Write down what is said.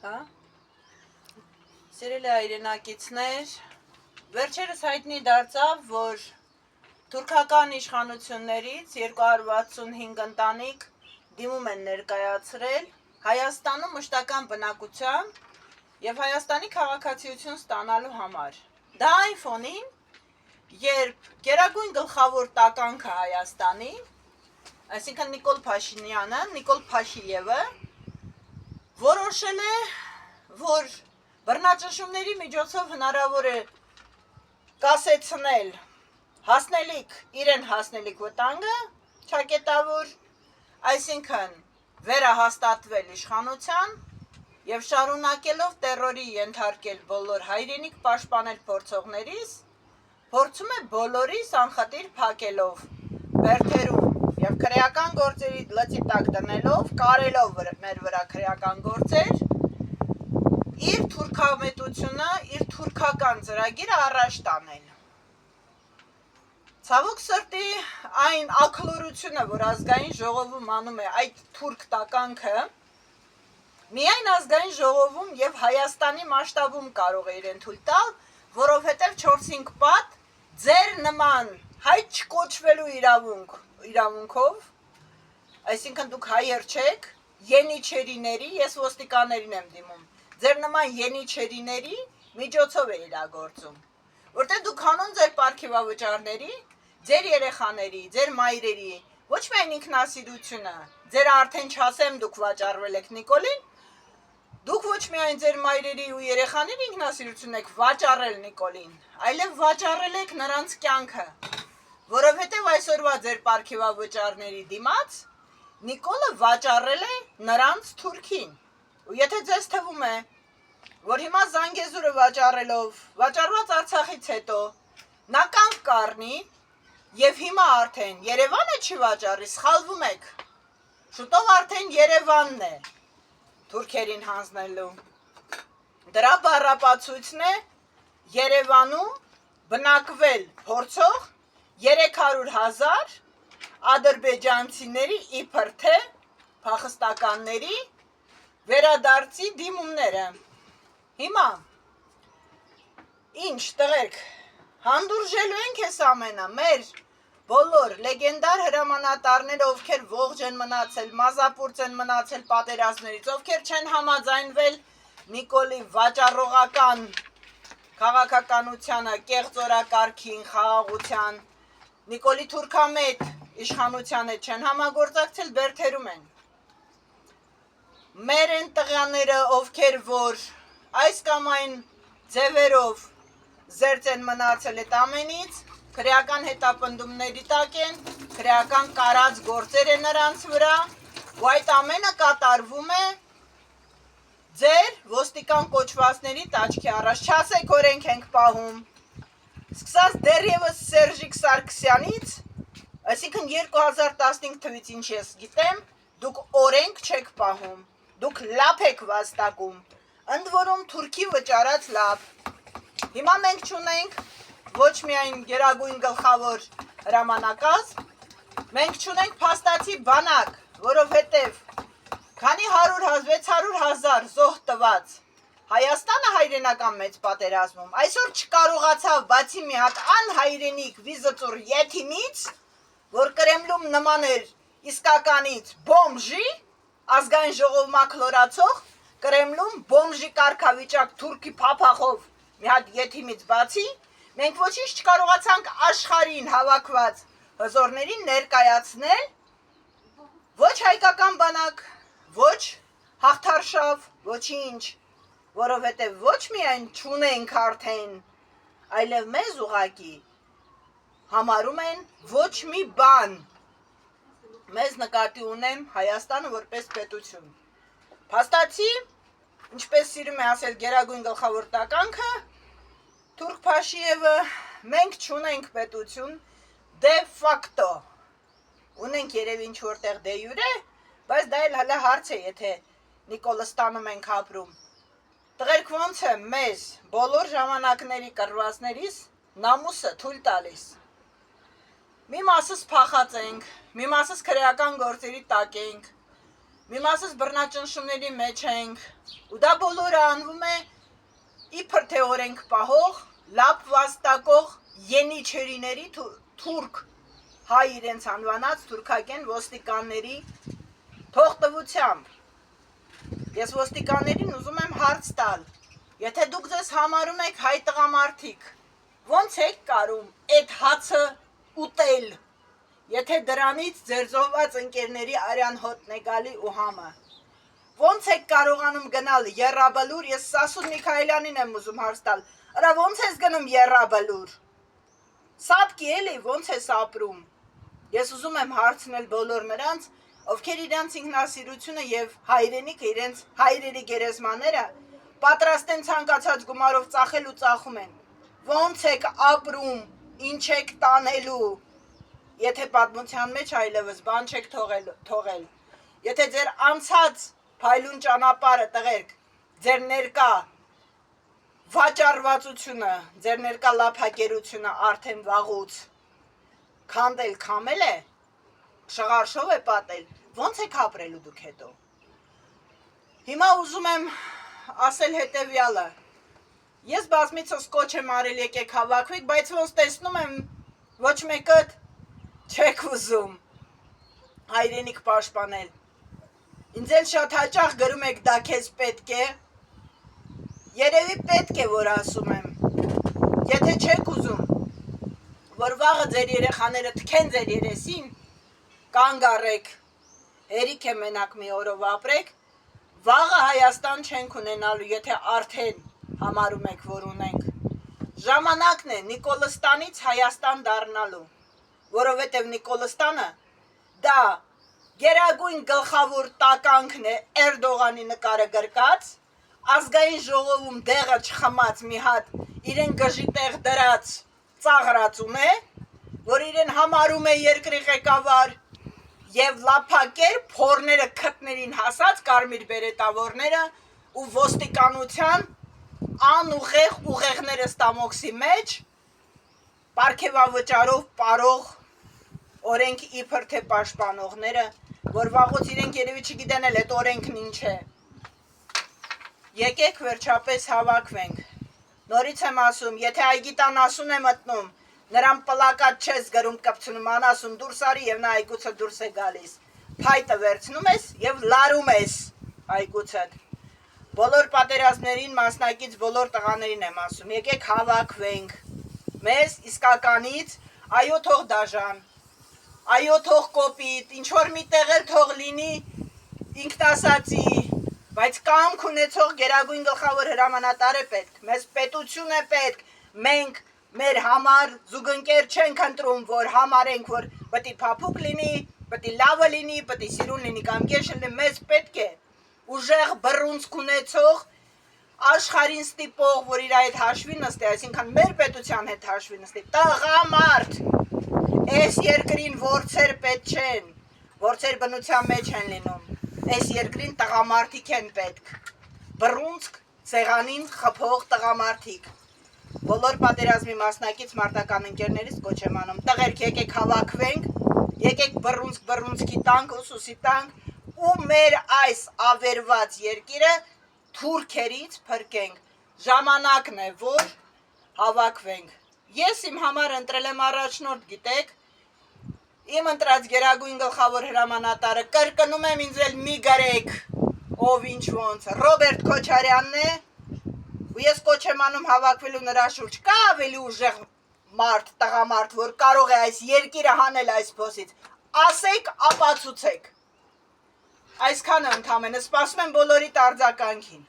Հա։ Սիրելի հայրենակիցներ, վերջերս հայտնի դարձավ, որ թուրքական իշխանություններից 265 ընտանիք դիմում են ներկայացրել Հայաստանում մշտական բնակության և Հայաստանի քաղաքացիություն ստանալու համար։ Դա այն ֆոնին, երբ գերագույն գլխավոր տականքը Հայաստանի, այսինքն Նիկոլ Փաշինյանը, Նիկոլ Փաշիևը, որոշել է, որ բռնաճնշումների միջոցով հնարավոր է կասեցնել իրեն հասնելիք վտանգը ճակետավոր, այսինքն վերահաստատվել իշխանության և շարունակելով տերորի ենթարկել բոլոր հայրենիք պաշտպանել փորձողներիս, փորձում է բոլորիս անխտիր փակելով, բերդերում և քրեական գործերի լծի տակ դնելով, կարելով մեր վրա քրեական գործեր, իր թուրքամետությունը, իր թուրքական ծրագիրը առաջ տանել։ Ցավոք սրտի այն աքլորությունը, որ ազգային ժողովում անում է այդ թուրք տականքը, միայն ազգային ժողովում և Հայաստանի մասշտաբում կարող է իրեն թույլ տալ, որովհետև 4-5 պատ ձեր նման հայ չկոչվելու իրավունքով, այսինքն դուք հայեր չեք, ենիչերիների, ես ոստիկաններին եմ դիմում, ձեր նման ենիչերիների միջոցով է իրագործում, որտեղ դուք հանուն ձեր պարգևավճարների, ձեր երեխաների, ձեր մայրերի, ոչ միայն ինքնասիրությունը, ձեր արդեն չասեմ դուք վաճառվել եք Նիկոլին, դուք ոչ միայն ձեր մայրերի ու երեխաների ինքնասիրությունն եք վաճառել Նիկոլին, այլև վաճառել եք նրանց կյանքը, որովհետև այսօրվա ձեր պարգևավճարների դիմաց Նիկոլը վաճառել է նրանց թուրքին, ու եթե ձեզ թվում է, որ հիմա Զանգեզուրը վաճառելով, վաճառված Արցախից հետո, նա կանգ կառնի, և հիմա արդեն Երևանը չի վաճառի, սխալվում եք, շուտով արդեն Երևանն է թուրքերին հանձնելու, դրա բառապացույցն է Երևանում բնակվել փորձող 300,000 ադրբեջանցիների իբր թե փախստականների վերադարձի դիմումները։ Հիմա, ինչ տղերք, հանդուրժելու ենք ես ամենը, մեր բոլոր լեգենդար հրամանատարները, ովքեր ողջ են մնացել, մազապուրծ են մնացել պատերազմներից, ովքեր չեն համաձայնվել Նիկոլի վաճառողական քաղաքականությանը, կեղծորակարգին, խաղաղության, Նիկոլի թուրքամետ իշխանության հետ չեն համագործակցել, բերդերում են։ Մեր են տղաները, ովքեր որ այս կամ այն ձևերով զերծ են մնացել այդ ամենից, քրեական հետապնդումների տակ են, քրեական կարած գործեր են նրանց վրա, ու այդ ամենը կատարվում է ձեր ոստիկան կոչվածների տաճքի առաջ, չասեք օրենք ենք պահում, սկսած դեռևս Սերժիկ Սարգսյանից, այսինքն 2015 թվից ինչ ես գիտեմ, դուք օրենք չեք պահում, դուք լապ եք վաստակում, ընդ որում թուրքի վճարած լապ։ Հիմա մենք չունենք ոչ միայն գերագույն գլխավոր հրամանակազմ, մենք չունենք փաստացի բանակ, որովհետև քանի 600,000 զոհ տված Հայաստանը հայրենական մեծ պատերազմում այսօր չկարողացավ բացի մի հատ անհայրենիք վիզծուր եթիմից, որ Կրեմլում նման էր իսկականից բոմժի, ազգային ժողով մաքլորացող, Կրեմլում բոմժի կարգավիճակ թուրքի փափախով մի հատ եթիմից բացի, մենք ոչինչ չկարողացանք աշխարհին հավաքված հզորներին ներկայացնել, ոչ հայկական բանակ, ոչ հաղթարշավ, ոչինչ, որովհետև ոչ միայն չունենք արդեն, այլև մեզ ուղղակի համարում են ոչ մի բան, մեզ նկատի ունեմ Հայաստանը որպես պետություն։ Փաստացի, ինչպես սիրում է ասել գերագույն գլխավոր տականքը, Թուրք Փաշիևը, մենք չունենք պետություն դե ֆակտո, ունենք երևի ինչ որտեղ դե յուրե, բայց դա էլ հələ հարց է, եթե Նիկոլստանում ենք ապրում։ Տղերք ոնց է մեզ բոլոր ժամանակների կռվածներիս նամուսը թույլ տալիս։ Մի մասս փախած ենք, մի մասս քրեական գործերի տակ ենք, մի մասս բռնաճնշումների մեջ ենք, ու դա բոլորը անվում է իբր թե օրենք պահող, լապ վաստակող ենիչերիների թուրք հայ իրենց անվանած թուրքագեն ոստիկանների թողտվությամբ։ Ես ոստիկաններին ուզում եմ հարց տալ, եթե դուք ձեզ համարում եք հայ տղամարդիկ, ոնց եք կարում այդ հացը ուտել, եթե դրանից ձեր զոհված ընկերների արյան հոտն է գալի ու համը։ Ոնց եք կարողանում գնալ Եռաբլուր, ես Սասուն Միքայելյանին եմ ուզում հարց տալ, արա ոնց ես գնում Եռաբլուր։ Սատկի էլի, ոնց ես ապրում։ Ես ուզում եմ հարցնել բոլոր նրանց, ովքեր իրենց ինքնասիրությունը եւ հայրենիքը, իրենց հայրերի գերեզմաները պատրաստ են ցանկացած գումարով ծախել ու ծախում են։ Ոնց եք ապրում, ինչ եք տանելու։ Եթե պատմության մեջ այլևս բան չեք թողել, եթե ձեր անցած փայլուն ճանապարհը տղերք, ձեր ներկա վաճառվածությունը, ձեր ներկա լափակերությունը արդեն վաղուց քանդել քամել է, շղարշով է պատել, ոնց եք ապրելու դուք հետո։ Հիմա ուզում եմ ասել հետևյալը. ես բազմիցս կոչ եմ արել եկեք հավաքվեք, բայց ոնց տեսնում եմ ոչ մեկը չեք ուզում հայրենիք պաշտպանել։ Ինձ էլ շատ հաճախ գրում եք դա քեզ պետք է։ Երևի պետք է որ ասում եմ։ Եթե չեք ուզում, որ վաղը ձեր երեխաները թքեն ձեր երեսին, կանգ առեք, հերիք է մենակ մի օրով ապրեք, վաղը Հայաստան չենք ունենալու, եթե արդեն համարում եք, որ ունենք։ Ժամանակն է Նիկոլստանից Հայաստան դառնալու, որովհետև Նիկոլստանը դա գերագույն գլխավոր տականքն է Էրդողանի նկարը գրկած, ազգային ժողովում դեղը չխմած մի հատ իրեն գժի տեղ դրած ծաղրածուն է, որ իրեն համարում է երկրի ղեկավար եւ լափակեր փորները քթներին հասած կարմիր բերետավորները ու ոստիկանության անուղեղ ուղեղները ստամոքսի մեջ պարգևավճարով պարող օրենք իբր թե պաշտպանողները, որ վաղուց իրենք երևի չգիտեն էլ այդ օրենքն ինչ է։ Եկեք վերջապես հավաքվենք։ Նորից եմ ասում, եթե այգիտան ասուն է մտնում, նրան պլակատ չես գրում կպցնում անասուն դուրս արի եւ նա այգուցը դուրս է գալիս։ Փայտը վերցնում ես եւ լարում ես այգուցդ։ Բոլոր պատերազմներին մասնակից բոլոր տղաներին եմ ասում, եկեք հավաքվենք։ Մեզ իսկականից այո թող դաժան, այո թող կոպիտ, ինչ որ միտեղ էլ թող լինի ինքնասածի, բայց կամք ունեցող գերագույն գլխավոր հրամանատար է պետք, մեզ պետություն է պետք, մենք մեր համար զուգընկեր չենք ընտրում, որ համարենք, որ պետք է փափուկ լինի, պետք է լավը լինի, պետք է սիրուն լինի կամ գեշ լինի, մեզ պետք է ուժեղ բռունցք ունեցող աշխարհին ստիպող, որ իր այդ հաշվի նստի, այսինքն մեր պետության հետ հաշվի նստի, տղամարդ, այս երկրին որցեր պետք չեն, որցեր բնության մեջ են լինում, այս երկրին տղամարդիկ են պետք, բռունցք սեղանին խփող տղամարդիկ, բոլոր պատերազմի մասնակից մարտական ընկերներից կոչ եմ անում, տղերք եկեք հավաքվենք, եկեք բռունցքի տանք, ուսուսի տանք ու մեր այս ավերված երկիրը թուրքերից փրկենք, ժամանակն է, որ հավաքվենք։ Ես իմ համար ընտրել եմ առաջնորդ, գիտեք, իմ ընտրած գերագույն գլխավոր հրամանատարը, կրկնում եմ ինձ էլ մի գրեք, ով ինչ ոնց, Ռոբերտ Քոչարյանն է, ու ես կոչ եմ անում հավաքվելու նրա շուրջ, կա ավելի ուժեղ մարդ, տղամարդ, որ կարող է այս երկիրը հանել այս փոսից, ասեք, ապացուցեք։ Այսքանը ընդամենը, սպասում եմ բոլորի արձագանքին։